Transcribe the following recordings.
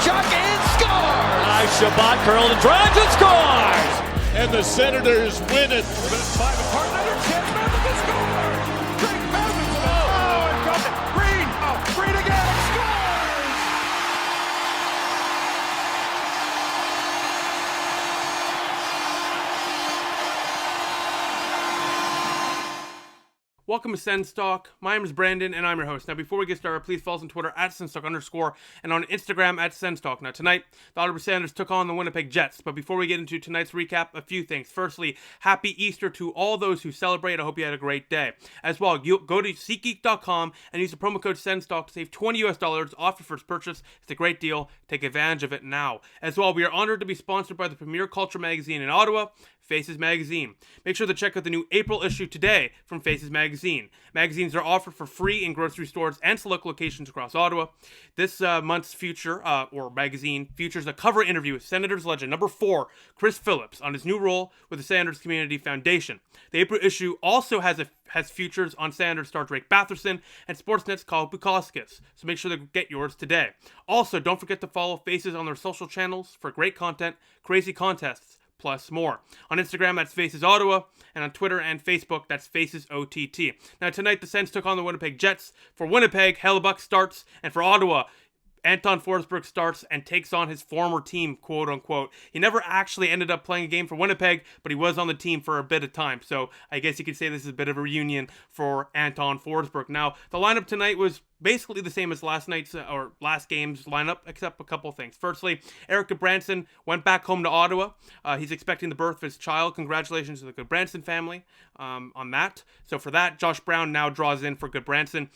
Tkachuk and scores! Nice Shabbat curled and drives and scores! And the Senators win it. Five apart, another chance, Madison scores! Drake Madison, and got it. Green again, scores! Welcome to SENS Talk. My name is Brandon, and I'm your host. Now, before we get started, please follow us on Twitter at @SensTalk_, and on Instagram at SensTalk. Now, tonight, the Ottawa Senators took on the Winnipeg Jets. But before we get into tonight's recap, a few things. Firstly, happy Easter to all those who celebrate. I hope you had a great day. As well, you go to SeatGeek.com and use the promo code SensTalk to save $20 off your first purchase. It's a great deal. Take advantage of it now. As well, we are honored to be sponsored by the premier culture magazine in Ottawa, Faces Magazine. Make sure to check out the new April issue today from Faces Magazine. Magazines are offered for free in grocery stores and select locations across Ottawa. This month's feature, or magazine, features a cover interview with Senators legend number 4, Chris Phillips, on his new role with the Senators Community Foundation. The April issue also has features on Senators star Drake Batherson and Sportsnet's Kyle Bukauskas, so make sure to get yours today. Also, don't forget to follow Faces on their social channels for great content, crazy contests, plus more. On Instagram, that's Faces Ottawa, and on Twitter and Facebook, that's Faces OTT. Now, tonight, the Sens took on the Winnipeg Jets. For Winnipeg, Hellebuck starts, and for Ottawa, Anton Forsberg starts and takes on his former team, quote unquote. He never actually ended up playing a game for Winnipeg, but he was on the team for a bit of time. So I guess you could say this is a bit of a reunion for Anton Forsberg. Now, the lineup tonight was basically the same as last game's lineup, except a couple things. Firstly, Erik Brannstrom went back home to Ottawa. He's expecting the birth of his child. Congratulations to the Brannstrom family on that. So for that, Josh Brown now draws in for Brannstrom,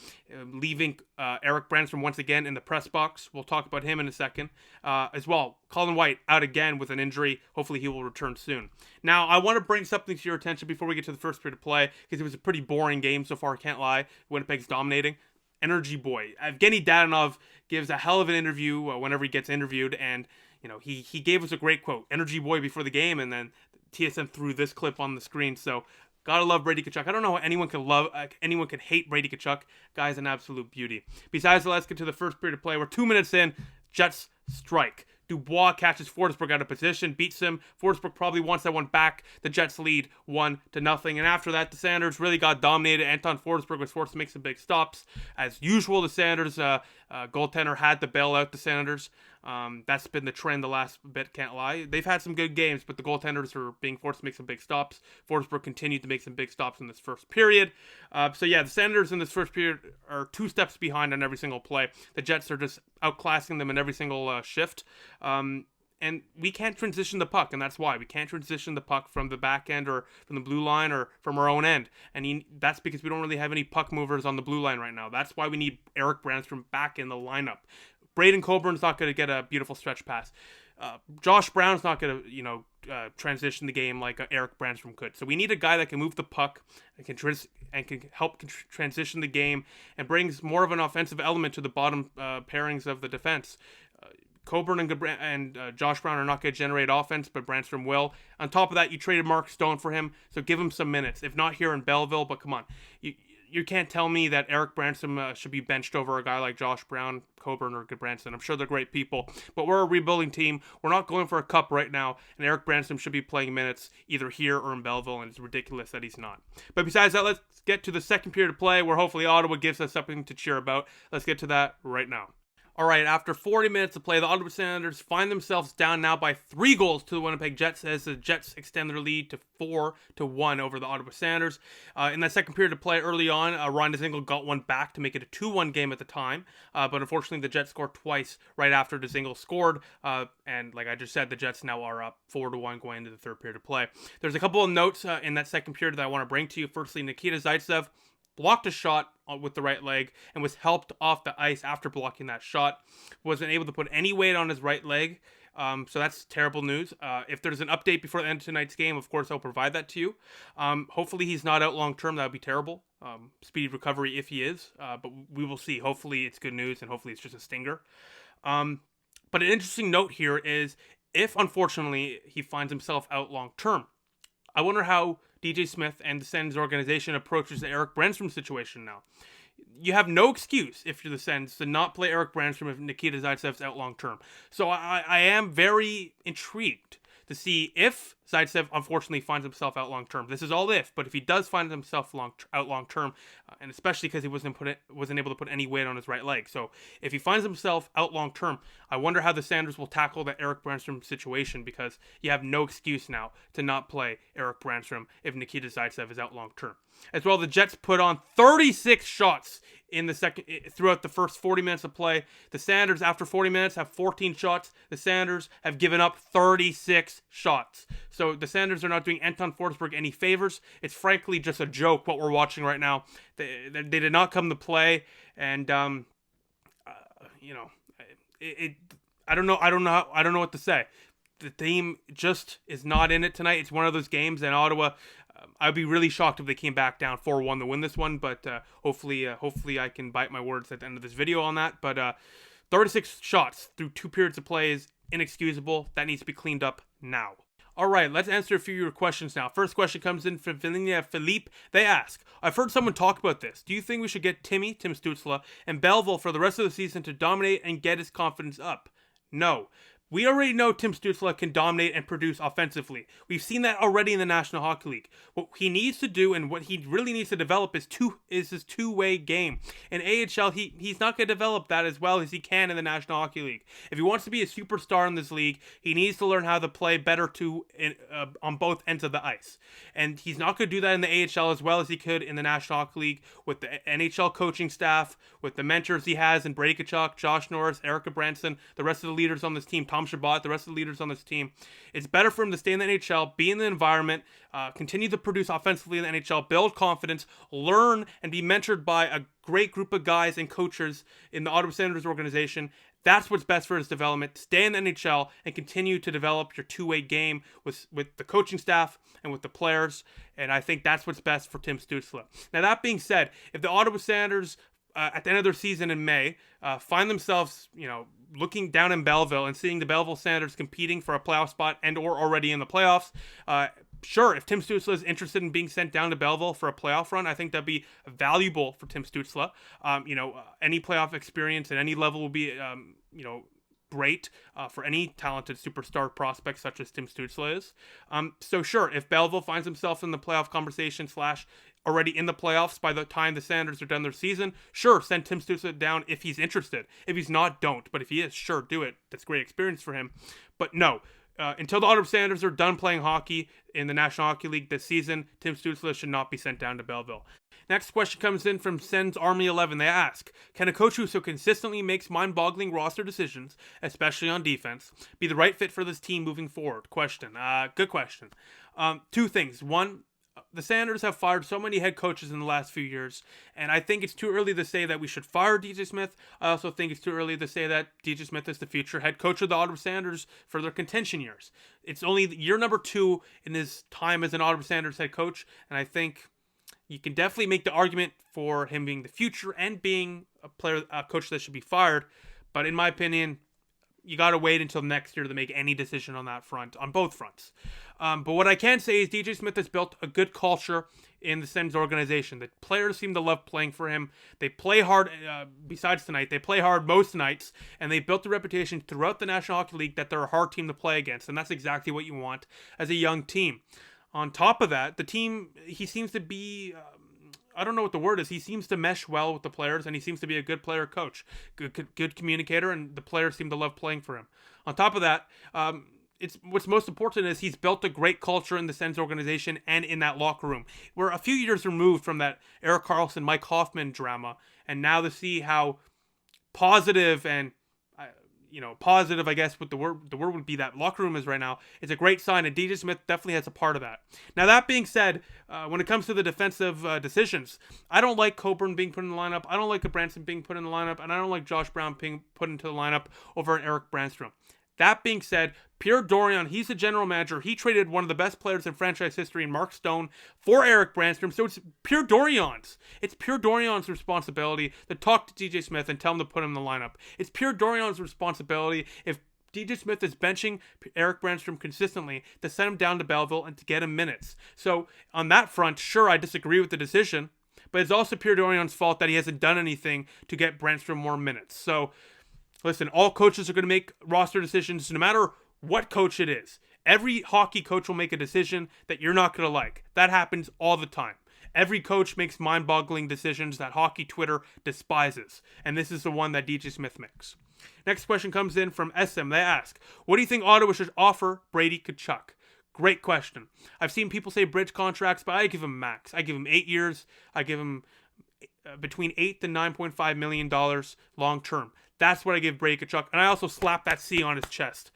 leaving Erik Brannstrom once again in the press box. We'll talk about him in a second. As well, Colin White out again with an injury. Hopefully he will return soon. Now, I want to bring something to your attention before we get to the first period of play, because it was a pretty boring game so far, I can't lie. Winnipeg's dominating. Energy boy Evgeny Dadonov gives a hell of an interview whenever he gets interviewed, and he gave us a great quote, energy boy, before the game, and then TSN threw this clip on the screen. So gotta love Brady Tkachuk. I don't know how anyone could hate Brady Tkachuk. Guy's an absolute beauty. Besides that, let's get to the first period of play. We're 2 minutes in. Jets strike. Dubois catches Forsberg out of position, beats him. Forsberg probably wants that one back. The Jets lead 1-0. And after that, the Senators really got dominated. Anton Forsberg was forced to make some big stops. As usual, the Senators goaltender had to bail out the Senators. That's been the trend the last bit, can't lie. They've had some good games, but the goaltenders are being forced to make some big stops. Forsberg continued to make some big stops in this first period. The Senators in this first period are 2 steps behind on every single play. The Jets are just outclassing them in every single shift. And we can't transition the puck, and that's why. We can't transition the puck from the back end or from the blue line or from our own end. And that's because we don't really have any puck movers on the blue line right now. That's why we need Erik Brannstrom back in the lineup. Braden Coburn's not going to get a beautiful stretch pass. Josh Brown's not going to, transition the game like Erik Brannstrom could. So we need a guy that can move the puck and can help transition the game and brings more of an offensive element to the bottom pairings of the defense. Coburn and Josh Brown are not going to generate offense, but Brannstrom will. On top of that, you traded Mark Stone for him, so give him some minutes. If not here in Belleville, but come on. You can't tell me that Erik Brannstrom should be benched over a guy like Josh Brown, Coburn, or Brannstrom. I'm sure they're great people, but we're a rebuilding team. We're not going for a cup right now, and Erik Brannstrom should be playing minutes either here or in Belleville, and it's ridiculous that he's not. But besides that, let's get to the second period of play, where hopefully Ottawa gives us something to cheer about. Let's get to that right now. All right, after 40 minutes of play, the Ottawa Senators find themselves down now by 3 goals to the Winnipeg Jets as the Jets extend their lead to 4-1 over the Ottawa Senators. In that second period of play early on, Ryan Dzingel got one back to make it a 2-1 game at the time, but unfortunately the Jets scored twice right after Dzingel scored, and like I just said, the Jets now are up 4-1 going into the third period of play. There's a couple of notes in that second period that I want to bring to you. Firstly, Nikita Zaitsev blocked a shot with the right leg and was helped off the ice after blocking that shot. Wasn't able to put any weight on his right leg, so that's terrible news. If there's an update before the end of tonight's game, of course I'll provide that to you. Hopefully he's not out long term. That would be terrible. Speedy recovery if he is, but we will see. Hopefully it's good news, and hopefully it's just a stinger. But an interesting note here is if, unfortunately, he finds himself out long term, I wonder how DJ Smith and the Sens organization approaches the Erik Brannstrom situation now. you have no excuse if you're the Sens to not play Erik Brannstrom if Nikita Zaitsev's out long term. So I am very intrigued to see if Zaitsev unfortunately finds himself out long term. This is all if, but if he does find himself out long term, and especially because he wasn't able to put any weight on his right leg. So if he finds himself out long term, I wonder how the Sanders will tackle that Erik Brannstrom situation, because you have no excuse now to not play Erik Brannstrom if Nikita Zaitsev is out long term. As well, the Jets put on 36 shots throughout the first 40 minutes of play. The Sanders, after 40 minutes, have 14 shots. The Sanders have given up 36 shots. So the Sanders are not doing Anton Forsberg any favors. It's frankly just a joke what we're watching right now. They did not come to play, and I don't know what to say. The team just is not in it tonight. It's one of those games in Ottawa. I'd be really shocked if they came back down 4-1 to win this one, but hopefully I can bite my words at the end of this video on that. But 36 shots through 2 periods of play is inexcusable. That needs to be cleaned up now. All right, let's answer a few of your questions now. First question comes in from Philippe. They ask, I've heard someone talk about this. Do you think we should get Tim Stützle, and Belleville for the rest of the season to dominate and get his confidence up? No. We already know Tim Stützle can dominate and produce offensively. We've seen that already in the National Hockey League. What he needs to do and what he really needs to develop is his two-way game. In AHL, he's not going to develop that as well as he can in the National Hockey League. If he wants to be a superstar in this league, he needs to learn how to play better on both ends of the ice. And he's not going to do that in the AHL as well as he could in the National Hockey League with the NHL coaching staff, with the mentors he has in Brady Tkachuk, Josh Norris, Erik Brannstrom, the rest of the leaders on this team, Tom Chabot, the rest of the leaders on this team. It's better for him to stay in the NHL, be in the environment, continue to produce offensively in the NHL, build confidence, learn, and be mentored by a great group of guys and coaches in the Ottawa Senators organization. That's what's best for his development. Stay in the NHL and continue to develop your two-way game with the coaching staff and with the players. And I think that's what's best for Tim Stützle. Now, that being said, if the Ottawa Senators at the end of their season in May find themselves, looking down in Belleville and seeing the Belleville Senators competing for a playoff spot and or already in the playoffs, sure, if Tim Stützle is interested in being sent down to Belleville for a playoff run, I think that'd be valuable for Tim Stützle. Any playoff experience at any level will be, great for any talented superstar prospect such as Tim Stützle is. So sure, if Belleville finds himself in the playoff conversation / already in the playoffs by the time the Sanders are done their season, sure, send Tim Stützle down if he's interested. If he's not, don't. But if he is, sure, do it. That's great experience for him. But no, until the Ottawa Senators are done playing hockey in the National Hockey League this season, Tim Stützle should not be sent down to Belleville. Next question comes in from SENS Army 11. They ask, can a coach who so consistently makes mind-boggling roster decisions, especially on defense, be the right fit for this team moving forward? Question. Good question. 2 things. One, the Sanders have fired so many head coaches in the last few years, and I think it's too early to say that we should fire DJ Smith. I also think it's too early to say that DJ Smith is the future head coach of the Ottawa Sanders for their contention years. It's only year number 2 in his time as an Ottawa Sanders head coach, and I think you can definitely make the argument for him being the future and being a coach that should be fired. But in my opinion, you got to wait until next year to make any decision on that front, on both fronts. But what I can say is DJ Smith has built a good culture in the Sens organization. The players seem to love playing for him. They play hard, besides tonight, they play hard most nights, and they've built a reputation throughout the National Hockey League that they're a hard team to play against, and that's exactly what you want as a young team. On top of that, the team, he seems to be, I don't know what the word is, he seems to mesh well with the players, and he seems to be a good player coach, good communicator, and the players seem to love playing for him. On top of that, what's most important is he's built a great culture in the Sens organization and in that locker room. We're a few years removed from that Erik Karlsson, Mike Hoffman drama, and now to see how positive and positive, I guess, what the word would be, that locker room is right now, is a great sign, and DJ Smith definitely has a part of that. Now, that being said, when it comes to the defensive decisions, I don't like Coburn being put in the lineup, I don't like Brannstrom being put in the lineup, and I don't like Josh Brown being put into the lineup over Erik Brannstrom. That being said, Pierre Dorion, he's the general manager. He traded one of the best players in franchise history in Mark Stone for Erik Brannstrom. So it's Pierre Dorion's. It's Pierre Dorion's responsibility to talk to DJ Smith and tell him to put him in the lineup. It's Pierre Dorion's responsibility, if DJ Smith is benching Erik Brannstrom consistently, to send him down to Belleville and to get him minutes. So on that front, sure, I disagree with the decision, but it's also Pierre Dorion's fault that he hasn't done anything to get Brannstrom more minutes. So, listen, all coaches are going to make roster decisions no matter what coach it is. Every hockey coach will make a decision that you're not going to like. That happens all the time. Every coach makes mind-boggling decisions that hockey Twitter despises, and this is the one that DJ Smith makes. Next question comes in from SM. They ask, what do you think Ottawa should offer Brady Tkachuk? Great question. I've seen people say bridge contracts, but I give him max. I give him 8 years. I give him between $8 to $9.5 million long term. That's what I give Brady Tkachuk, and I also slap that C on his chest.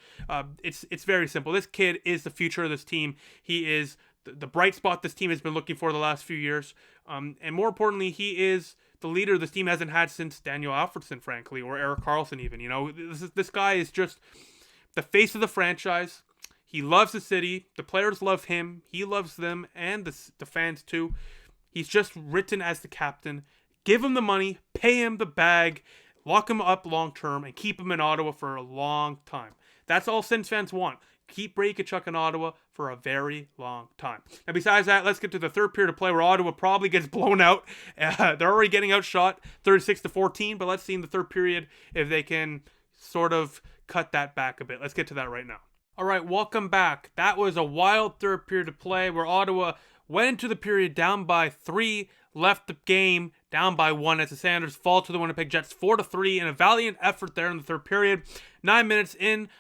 It's very simple. This kid is the future of this team. He is the bright spot this team has been looking for the last few years, and more importantly, he is the leader this team hasn't had since Daniel Alfredsson, frankly, or Erik Karlsson even. You know, this guy is just the face of the franchise. He loves the city. The players love him. He loves them, and the fans too. He's just written as the captain. Give him the money, pay him the bag, lock him up long term, and keep him in Ottawa for a long time. That's all Sens fans want. Keep Brady Tkachuk in Ottawa for a very long time. Now, besides that, let's get to the third period of play where Ottawa probably gets blown out. They're already getting outshot 36-14, but let's see in the third period if they can sort of cut that back a bit. Let's get to that right now. All right, welcome back. That was a wild third period of play where Ottawa went into the period down by 3, left the game down by 1 as the Senators fall to the Winnipeg Jets 4-3 in a valiant effort there in the third period. 11 minutes into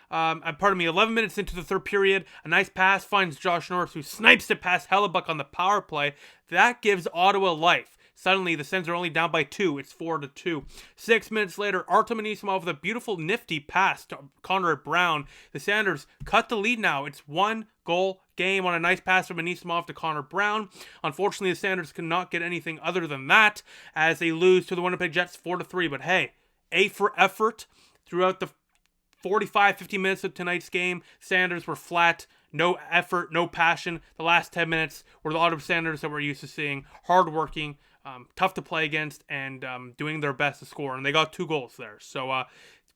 the third period, a nice pass finds Josh Norris, who snipes it past Hellebuck on the power play. That gives Ottawa life. Suddenly, the Sens are only down by 2. It's 4-2. 6 minutes later, Artem Anisimov with a beautiful, nifty pass to Connor Brown. The Senators cut the lead now. It's 1-goal game on a nice pass from Anisimov to Connor Brown. Unfortunately, the Senators could not get anything other than that as they lose to the Winnipeg Jets 4-3. But hey, A for effort throughout the 45-50 minutes of tonight's game. Senators were flat. No effort, no passion. The last 10 minutes were the Ottawa Senators that we're used to seeing. Hardworking, tough to play against, and doing their best to score. And they got 2 goals there. So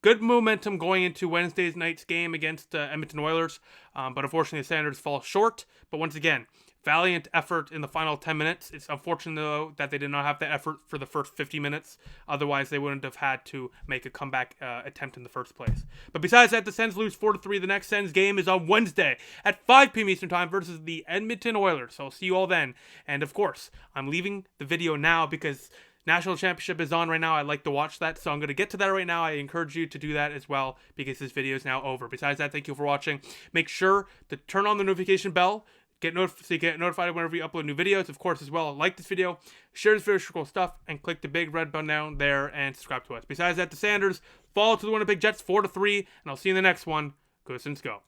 good momentum going into Wednesday's night's game against Edmonton Oilers. But unfortunately, the Senators fall short. But once again, valiant effort in the final 10 minutes. It's unfortunate, though, that they did not have the effort for the first 50 minutes. Otherwise, they wouldn't have had to make a comeback attempt in the first place. But besides that, the Sens lose 4-3. The next Sens game is on Wednesday at 5 p.m. Eastern Time versus the Edmonton Oilers. So I'll see you all then. And of course, I'm leaving the video now because National Championship is on right now. I'd like to watch that, so I'm going to get to that right now. I encourage you to do that as well because this video is now over. Besides that, thank you for watching. Make sure to turn on the notification bell. So you get notified whenever we upload new videos. Of course, as well, like this video, share this video for cool stuff, and click the big red button down there and subscribe to us. Besides that, the Sanders fall to the Winnipeg Jets 4-3, and I'll see you in the next one. Go Sens go.